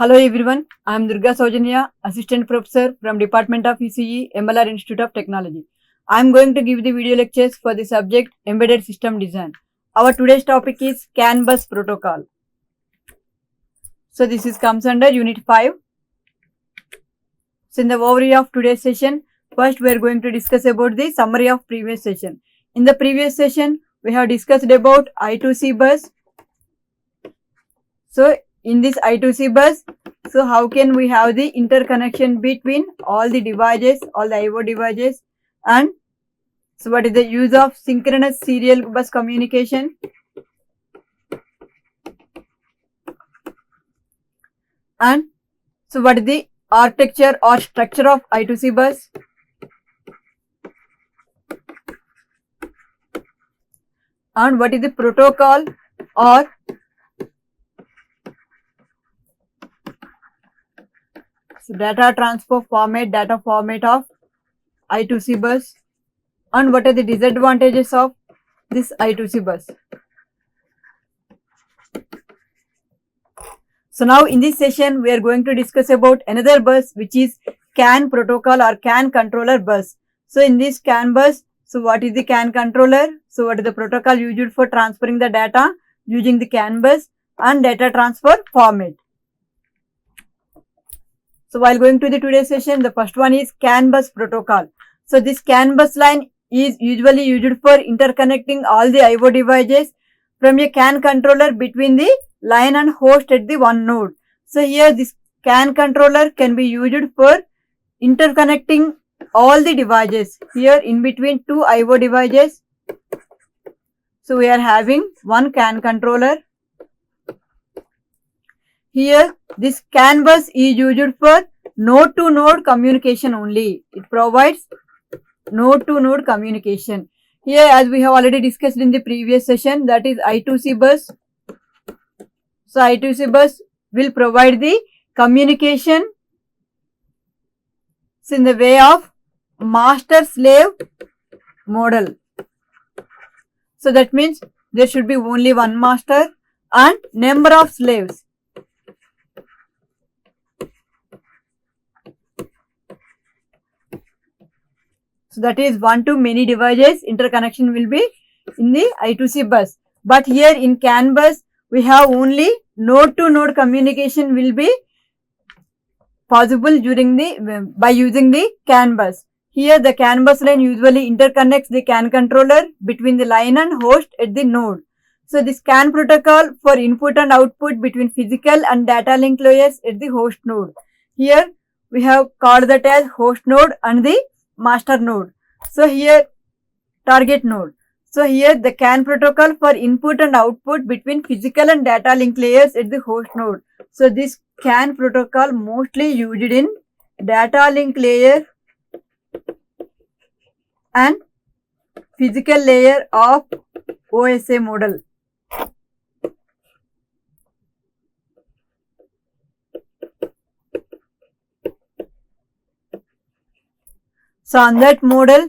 Hello everyone, I am Durga Saujanya, Assistant Professor from Department of ECE, MLR Institute of Technology. I am going to give the video lectures for the subject Embedded System Design. Our today's topic is CAN bus protocol. So this comes under Unit 5. So in the overview of today's session, first we are going to discuss about the summary of previous session. In the previous session, we have discussed about I2C bus. So in this I2C bus, so how can we have the interconnection between all the devices, all the IO devices, and so what is the use of synchronous serial bus communication, and so what is the architecture or structure of I2C bus, and what is the protocol or data transfer format, data format of I2C bus, and what are the disadvantages of this I2C bus. So now in this session we are going to discuss about another bus which is CAN protocol or CAN controller bus. So in this CAN bus, so what is the CAN controller? So what is the protocol used for transferring the data using the CAN bus and data transfer format. So while going to the today's session, the first one is CAN bus protocol. So this CAN bus line is usually used for interconnecting all the IO devices from a CAN controller between the line and host at the one node. So here this CAN controller can be used for interconnecting all the devices. Here in between two IO devices, so we are having one CAN controller. Here this CAN bus is used for node to node communication only. It provides node to node communication. Here, as we have already discussed in the previous session, that is I2C bus. So I2C bus will provide the communication in the way of master slave model. So that means there should be only one master and number of slaves. So that is one to many devices interconnection will be in the I2C bus. But here in CAN bus, we have only node to node communication will be possible during the by using the CAN bus. Here the CAN bus line usually interconnects the CAN controller between the line and host at the node. So this CAN protocol for input and output between physical and data link layers at the host node. Here we have called that as host node and the master node. So here target node. So here the CAN protocol for input and output between physical and data link layers at the host node. So this CAN protocol mostly used in data link layer and physical layer of OSA model. So on that model,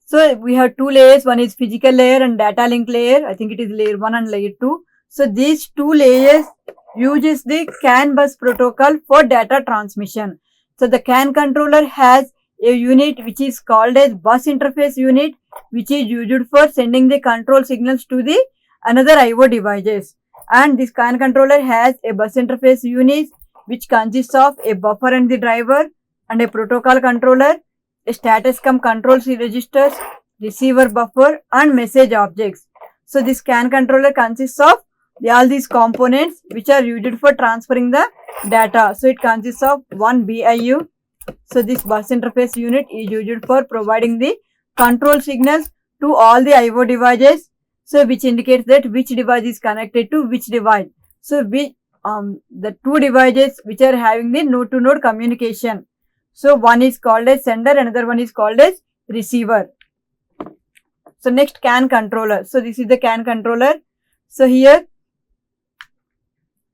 so we have two layers, one is physical layer and data link layer. I think it is layer 1 and layer 2. So these two layers uses the CAN bus protocol for data transmission. So the CAN controller has a unit which is called as bus interface unit, which is used for sending the control signals to the another IO devices. And this CAN controller has a bus interface unit which consists of a buffer and the driver and a protocol controller, a status cum control registers, receiver buffer and message objects. So this CAN controller consists of all these components which are used for transferring the data. So it consists of one BIU. So this bus interface unit is used for providing the control signals to all the IO devices. So which indicates that which device is connected to which device. So the two devices which are having the node to node communication. So one is called as sender, another one is called as receiver. So next CAN controller. So this is the CAN controller. So here,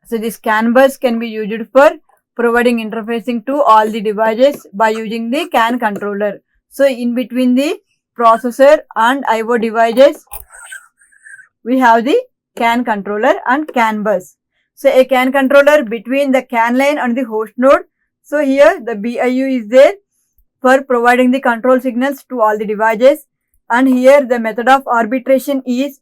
so this CAN bus can be used for providing interfacing to all the devices by using the CAN controller. So in between the processor and IO devices, we have the CAN controller and CAN bus. So a CAN controller between the CAN line and the host node. So here the BIU is there for providing the control signals to all the devices, and here the method of arbitration is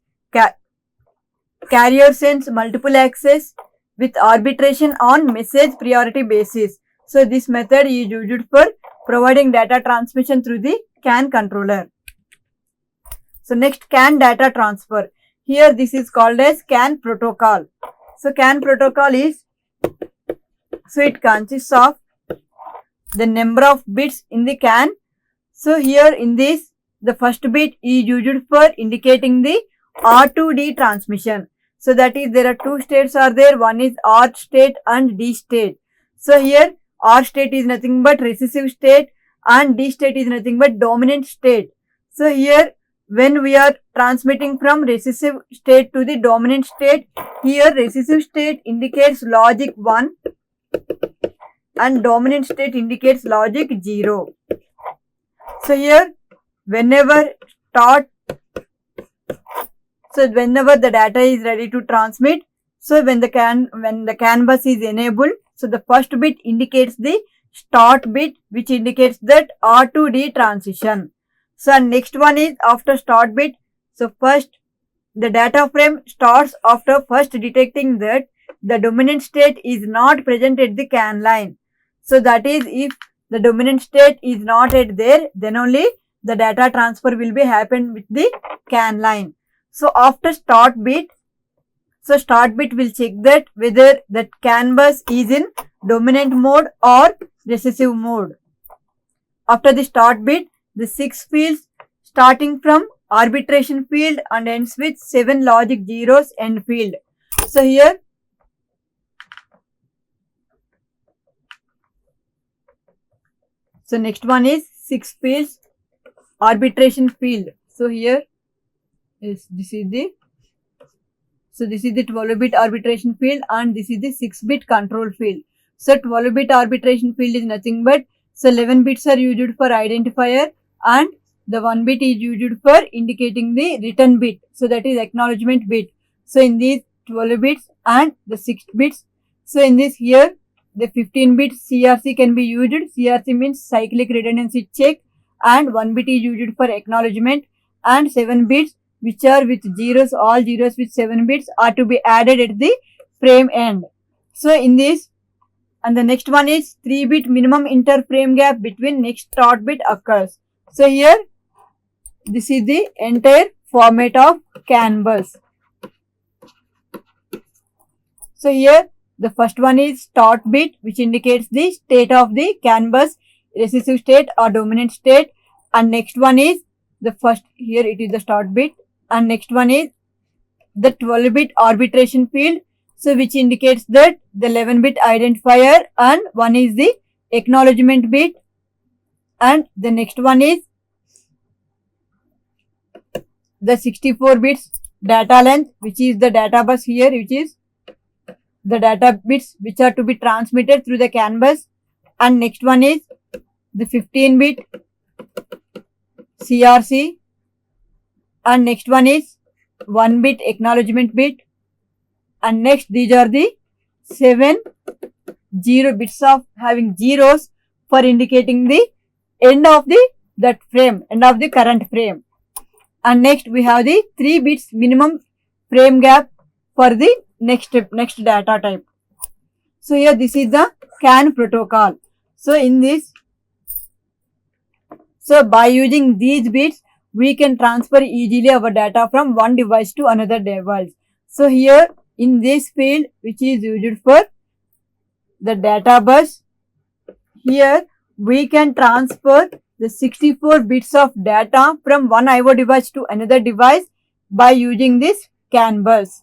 carrier sends multiple access with arbitration on message priority basis. So this method is used for providing data transmission through the CAN controller. So next, CAN data transfer. Here this is called as CAN protocol. So CAN protocol is, so it consists of the number of bits in the CAN. So here in this, the first bit is used for indicating the R to D transmission. So that is, there are two states are there, one is R state and D state. So here R state is nothing but recessive state and D state is nothing but dominant state. So here when we are transmitting from recessive state to the dominant state, here recessive state indicates logic 1 and dominant state indicates logic 0. So here whenever the data is ready to transmit, so when the CAN bus is enabled, so the first bit indicates the start bit, which indicates that R to D transition. So next one is after start bit. So first the data frame starts after first detecting that the dominant state is not present at the CAN line. So that is, if the dominant state is not at there, then only the data transfer will be happen with the CAN line. So after start bit, so start bit will check that whether that CAN bus is in dominant mode or recessive mode. After the start bit, the 6 fields starting from arbitration field and ends with 7 logic zeros end field. So here so next one is 6 fields arbitration field. So here is this is the 12-bit arbitration field and this is the 6-bit control field. So 12-bit arbitration field is nothing but, so 11 bits are used for identifier and the 1 bit is used for indicating the return bit. So that is acknowledgement bit. So in these 12 bits and the 6 bits, so in this here the 15 bit CRC can be used. CRC means cyclic redundancy check, and 1 bit is used for acknowledgement, and 7 bits which are with zeros, all zeros with 7 bits are to be added at the frame end. So in this, and the next one is 3-bit minimum inter-frame gap between next start bit occurs. So here this is the entire format of CAN bus. So here the first one is start bit, which indicates the state of the CAN bus, recessive state or dominant state, and next one is the first, here it is the start bit, and next one is the 12-bit arbitration field, so which indicates that the 11-bit identifier, and one is the acknowledgement bit, and the next one is the 64 bits data length, which is the data bus here, which is the data bits which are to be transmitted through the CAN bus, and next one is the 15-bit CRC, and next one is 1-bit acknowledgement bit, and next these are the 7 0 bits of having zeros for indicating the end of the end of the current frame, and next we have the 3 bits minimum frame gap for the next data type. So here this is the CAN protocol. So in this, so by using these bits we can transfer easily our data from one device to another device. So here in this field, which is used for the data bus, here we can transfer the 64 bits of data from one IO device to another device by using this CAN bus.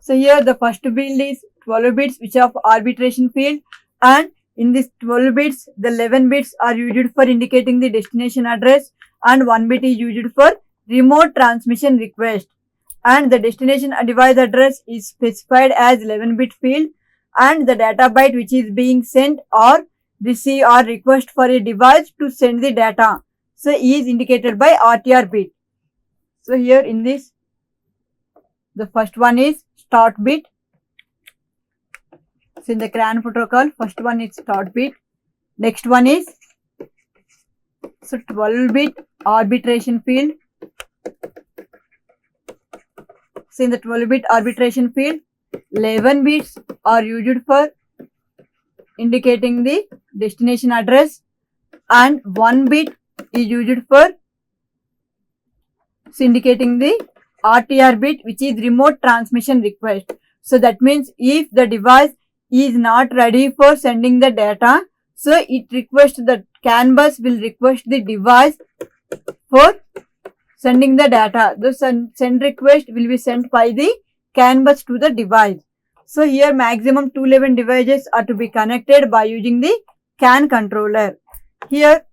So here the first field is 12 bits which are of arbitration field, and in this 12 bits the 11 bits are used for indicating the destination address, and 1 bit is used for remote transmission request, and the destination device address is specified as 11-bit field, and the data byte which is being sent or receive or request for a device to send the data, so is indicated by RTR bit. So here in this, the first one is start bit. So in the CRAN protocol, first one is start bit. Next one is 12-bit arbitration field. So in the 12-bit arbitration field, 11 bits are used for indicating the destination address and 1 bit is used for indicating the RTR bit, which is remote transmission request. So that means if the device is not ready for sending the data, so it requests the CAN bus will request the device for sending the data. The send request will be sent by the CAN bus to the device. So here maximum 211 devices are to be connected by using the CAN controller. Here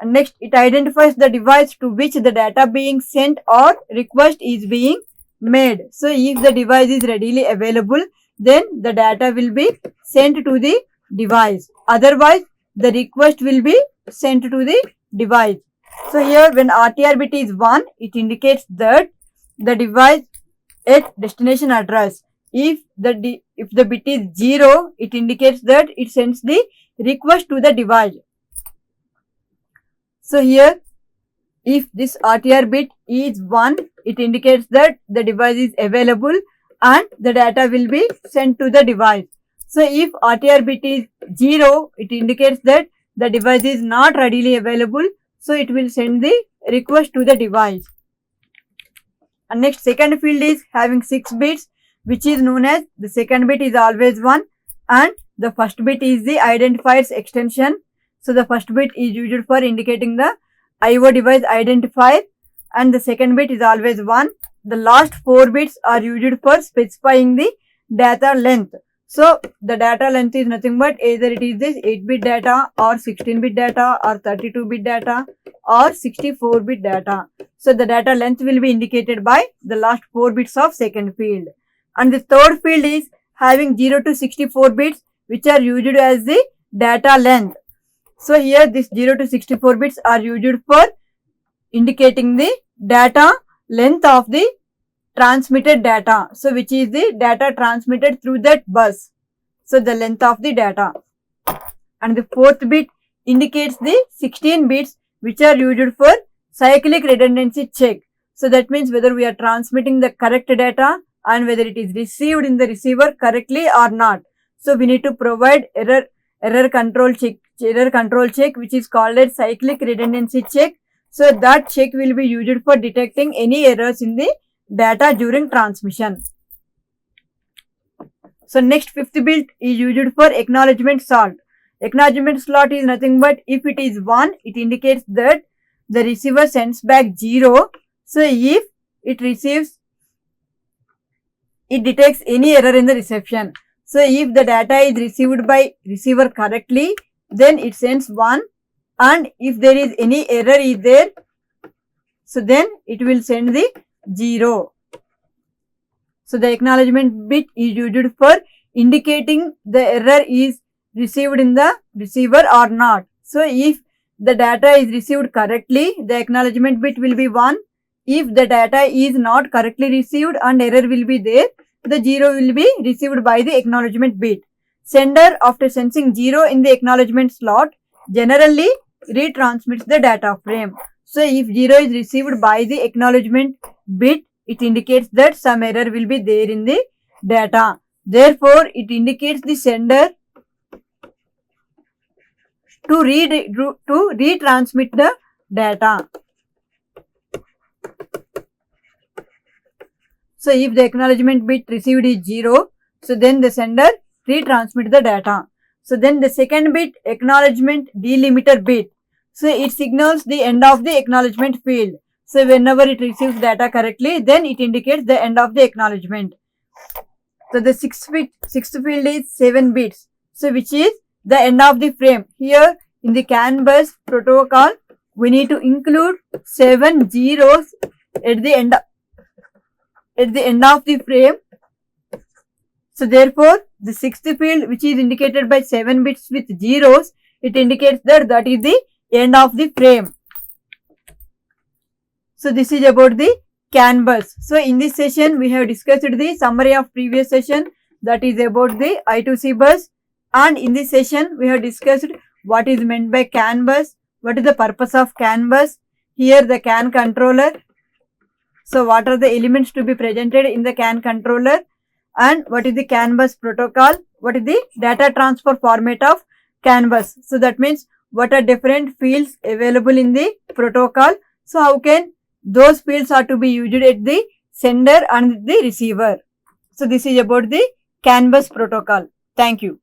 next it identifies the device to which the data being sent or request is being made. So if the device is readily available, then the data will be sent to the device. Otherwise, the request will be sent to the device. So here when RTR bit is 1, it indicates that the device at destination address. If the bit is 0, it indicates that it sends the request to the device. So here if this RTR bit is 1, it indicates that the device is available and the data will be sent to the device. So if RTR bit is 0, it indicates that the device is not readily available, so it will send the request to the device. And next second field is having 6 bits, which is known as the second bit is always 1 and the first bit is the identifier's extension. So the first bit is used for indicating the IO device identifier and the second bit is always 1. The last 4 bits are used for specifying the data length. So the data length is nothing but either it is this 8-bit data or 16-bit data or 32-bit data or 64-bit data. So the data length will be indicated by the last 4 bits of second field. And the third field is having 0 to 64 bits, which are used as the data length. So here this 0 to 64 bits are used for indicating the data length of the transmitted data. So which is the data transmitted through that bus. So the length of the data. And the fourth bit indicates the 16 bits which are used for cyclic redundancy check. So that means whether we are transmitting the correct data and whether it is received in the receiver correctly or not. So we need to provide error control check which is called as cyclic redundancy check. So that check will be used for detecting any errors in the data during transmission. So next fifth bit is used for acknowledgement slot. Acknowledgement slot is nothing but if it is 1, it indicates that the receiver sends back 0. So if it receives, it detects any error in the reception. So if the data is received by receiver correctly, then it sends 1, and if there is any error is there, so then it will send the 0. So the acknowledgement bit is used for indicating the error is received in the receiver or not. So if the data is received correctly, the acknowledgement bit will be 1. If the data is not correctly received and error will be there, the 0 will be received by the acknowledgement bit. Sender, after sensing 0 in the acknowledgement slot, generally retransmits the data frame. So if 0 is received by the acknowledgement bit, it indicates that some error will be there in the data. Therefore, it indicates the sender to retransmit the data. So if the acknowledgement bit received is 0, so then the sender retransmit the data. So then the second bit, acknowledgement delimiter bit. So it signals the end of the acknowledgement field. So whenever it receives data correctly, then it indicates the end of the acknowledgement. So the sixth field is 7 bits. So which is the end of the frame. Here in the CAN bus protocol, we need to include 7 zeros at the end of the frame. So therefore, the sixth field, which is indicated by 7 bits with zeros, it indicates that is the end of the frame. So this is about the CAN-bus. So in this session, we have discussed the summary of previous session, that is about the I2C bus, and in this session, we have discussed what is meant by CAN-bus, what is the purpose of CAN-bus, here the CAN controller. So what are the elements to be presented in the CAN controller, and what is the CAN-bus protocol, what is the data transfer format of CAN-bus. So that means what are different fields available in the protocol. So how can those fields are to be used at the sender and the receiver. So this is about the CAN-bus protocol. Thank you.